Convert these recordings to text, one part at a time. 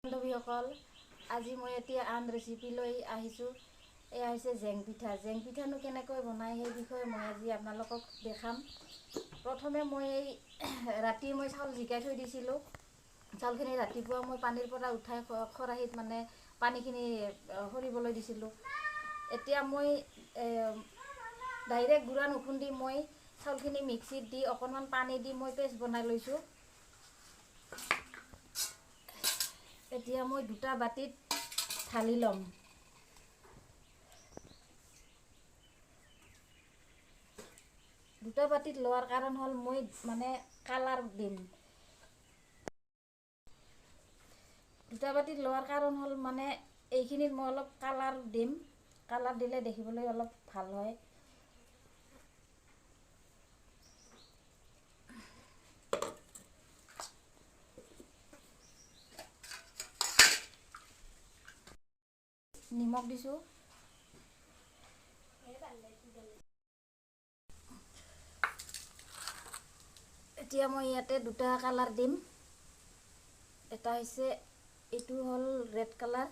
বান্ধৱীসকল, আজি মই এতিয়া আন ৰেচিপি লৈ আহিছোঁ। এয়া হৈছে জেং পিঠা। জেং পিঠানো কেনেকৈ বনায় সেই বিষয়ে মই আজি আপোনালোকক দেখাম। প্ৰথমে মই ৰাতি চাউল জিকাই থৈ দিছিলোঁ। চাউলখিনি ৰাতিপুৱা মই পানীৰ পৰা উঠাই খৰাহীত পানীখিনি সৰিবলৈ দিছিলোঁ। এতিয়া মই ডাইৰেক্ট গুড়া নুখুন্দি মই চাউলখিনি মিক্সিত দি অকণমান পানী দি মই পেষ্ট বনাই লৈছোঁ। এতিয়া মই দুটা বাটিত ঢালি ল'ম। দুটা বাটিত লোৱাৰ কাৰণ হ'ল মই কালাৰ দিম। দুটা বাটিত লোৱাৰ কাৰণ হ'ল এইখিনিত মই অলপ কালাৰ দিম। কালাৰ দিলে দেখিবলৈ অলপ ভাল হয়। নিমখ দিছোঁ। এতিয়া মই ইয়াতে দুটা কালাৰ দিম। এটা হৈছে এইটো হ'ল ৰেড কালাৰ,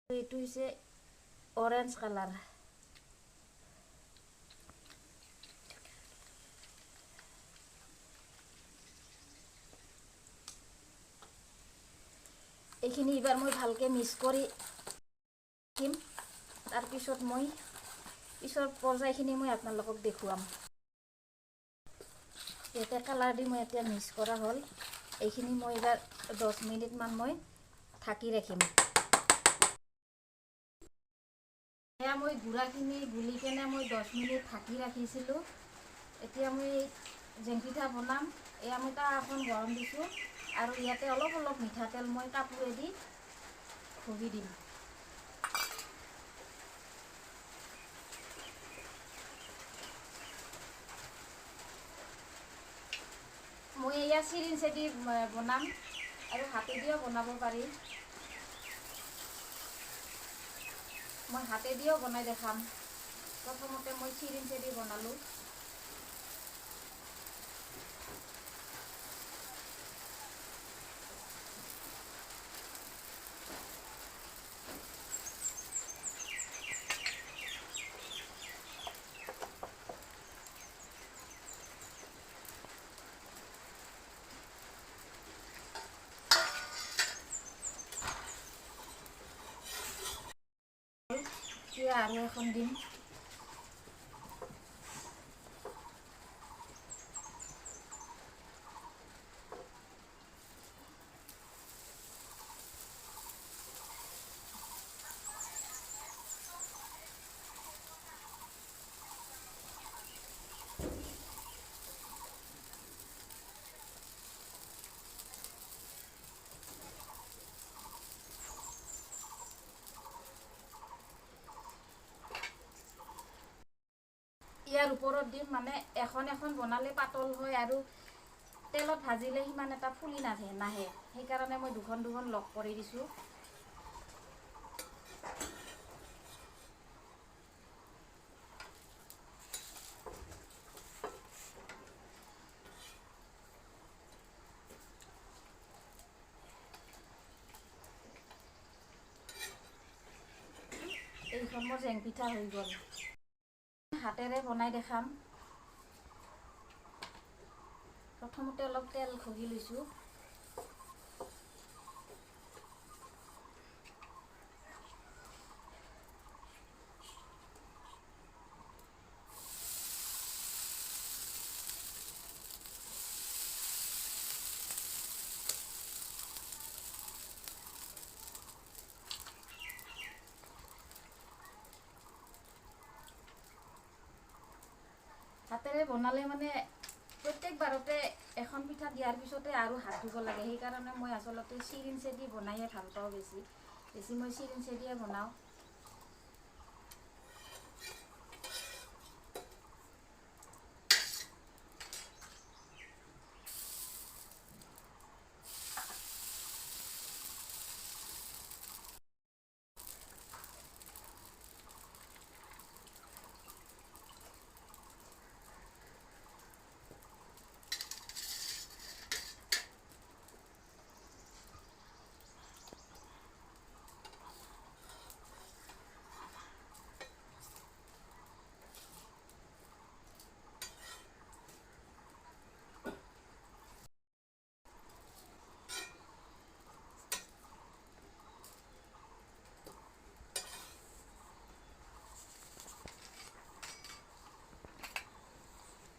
এইটো হৈছে অৰেঞ্জ কালাৰ। এইখিনি এইবাৰ মই ভালকৈ মিক্স কৰি দিম। তাৰপিছত মই পিছৰ পৰ্যায়খিনি মই আপোনালোকক দেখুৱাম। ইয়াতে কালাৰ দি মই এতিয়া মিক্স কৰা হ'ল। এইখিনি মই এইবাৰ 10 মিনিটমান মই ঢাকি ৰাখিম। এয়া মই গুড়াখিনি গুলি কেনে মই 10 মিনিট ঢাকি ৰাখিছিলোঁ। এতিয়া মই জেং পিঠা বনাম। এয়া মই তাৱা এখন গৰম দিছোঁ আৰু ইয়াতে অলপ অলপ মিঠাতেল মই কাপোৰেদি ঘঁহি দিম। মই এয়া চিৰিঞ্চেদি বনাম আৰু হাতেদিও বনাব পাৰি। মই হাতেদিও বনাই দেখাম। প্ৰথমতে মই চিৰিঞ্চেদি বনালোঁ। এতিয়া আৰু এখন দিম। ইয়াৰ ওপৰত দিম। এখন এখন বনালে পাতল হয় আৰু তেলত ভাজিলে সিমান এটা ফুলি নাহে। সেইকাৰণে মই দুখন দুখন লগ কৰি দিছোঁ। এইখন মোৰ জেং পিঠা হৈ গ'ল। হাতেৰে বনাই দেখাম। প্ৰথমতে অলপ তেল ঘঁহি লৈছোঁ। হাতেৰে বনালে প্ৰত্যেকবাৰতে এখন পিঠা দিয়াৰ পিছতে আৰু হাত ধুব লাগে। সেইকাৰণে মই আচলতে চিৰিঞ্চেদি বনাইয়ে ভাল পাওঁ। বেছি মই চিৰিঞ্চেদিয়ে বনাওঁ।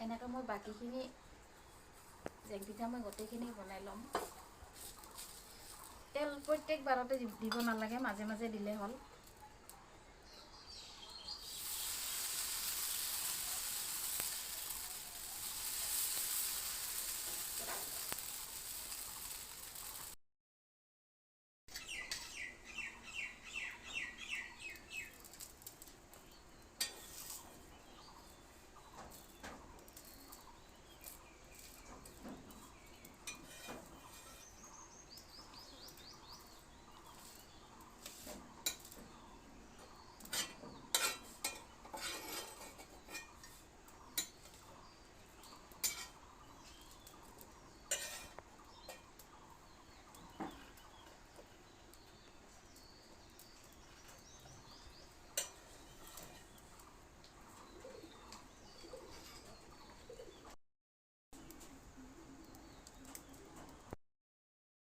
এনেকৈ মই বাকীখিনি জেং পিঠা মই গোটেইখিনি বনাই ল'ম। তেল প্ৰত্যেকবাৰতে দিব নালাগে, মাজে মাজে দিলে হ'ল।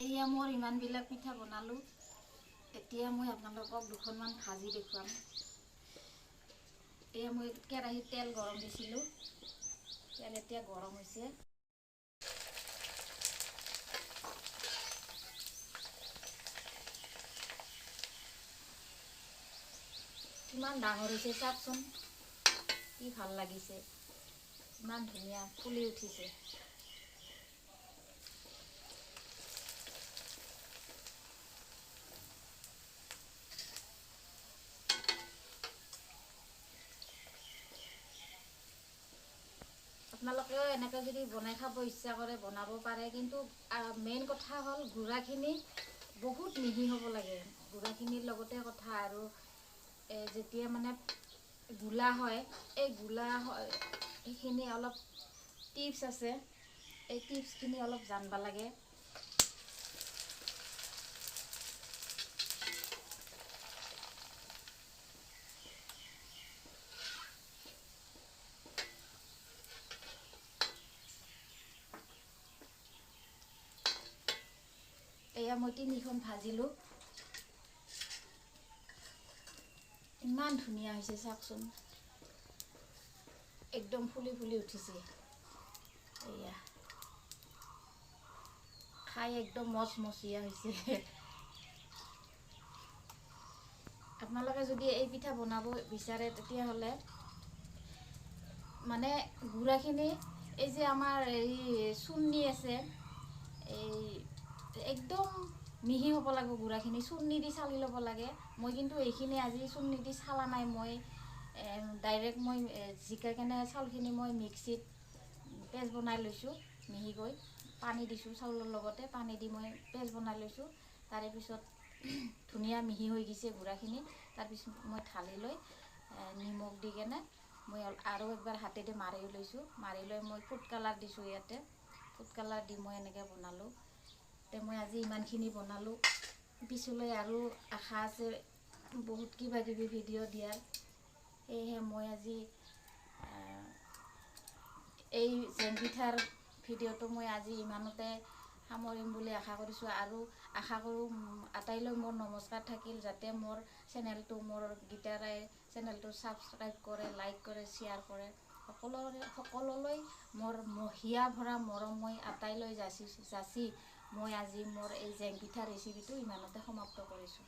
এয়া মোৰ ইমানবিলাক পিঠা বনালোঁ। এতিয়া মই আপোনালোকক দুখনমান ভাজি দেখুৱাম। এয়া মই কেৰাহীত তেল গৰম দিছিলোঁ, তেল এতিয়া গৰম হৈছে। কিমান ডাঙৰ হৈছে চাওকচোন, কি ভাল লাগিছে, ইমান ধুনীয়া ফুলি উঠিছে। আপোনালোকেও এনেকৈ যদি বনাই খাব ইচ্ছা কৰে বনাব পাৰে, কিন্তু মেইন কথা হ'ল গুড়াখিনি বহুত মিহি হ'ব লাগে। গুড়াখিনিৰ লগতে কথা আৰু যেতিয়া মানে গোলা হয়, এই গোলা সেইখিনি অলপ টিপছ আছে, এই টিপছখিনি অলপ জানিব লাগে। এয়া মই 3খন ভাজিলোঁ, ইমান ধুনীয়া হৈছে চাওকচোন, একদম ফুলি ফুলি উঠিছে। এয়া খাই একদম মচমচীয়া হৈছে। আপোনালোকে যদি এই পিঠা বনাব বিচাৰে তেতিয়াহ'লে মানে গুড়াখিনি, এই যে আমাৰ এই চুন্নি আছে, এই একদম মিহি হ'ব লাগিব গুড়াখিনি, চুন্নি দি চালি ল'ব লাগে। মই কিন্তু এইখিনি আজি চুন্নি দি চালা নাই, মই ডাইৰেক্ট মই জিকাই কেনে চাউলখিনি মই মিক্সিত পেষ্ট বনাই লৈছোঁ মিহিকৈ। পানী দিছোঁ, চাউলৰ লগতে পানী দি মই পেষ্ট বনাই লৈছোঁ। তাৰে পিছত ধুনীয়া মিহি হৈ গৈছে গুড়াখিনি। তাৰপিছত মই ঢালি লৈ নিমখ দি কেনে মই আৰু একবাৰ হাতেদি মাৰি লৈছোঁ। মাৰি লৈ মই ফুড কালাৰ দিছোঁ ইয়াতে, ফুড কালাৰ দি মই এনেকৈ বনালোঁ। মই আজি ইমানখিনি বনালোঁ, পিছলৈ আৰু আশা আছে বহুত কিবা কিবি ভিডিঅ' দিয়াৰ। সেয়েহে মই আজি এই জেং পিঠাৰ ভিডিঅ'টো মই আজি ইমানতে সামৰিম বুলি আশা কৰিছোঁ। আৰু আশা কৰোঁ আটাইলৈ মোৰ নমস্কাৰ থাকিল, যাতে মোৰ গীতাৰাই চেনেলটো ছাবস্ক্ৰাইব কৰে, লাইক কৰে, শ্বেয়াৰ কৰে। সকলোলৈ মোৰ হিয়া ভৰা মৰম মই আটাইলৈ যাচি মই আজি মোৰ এই জেং পিঠা ৰেচিপিটো ইমানতে সমাপ্ত কৰিছোঁ।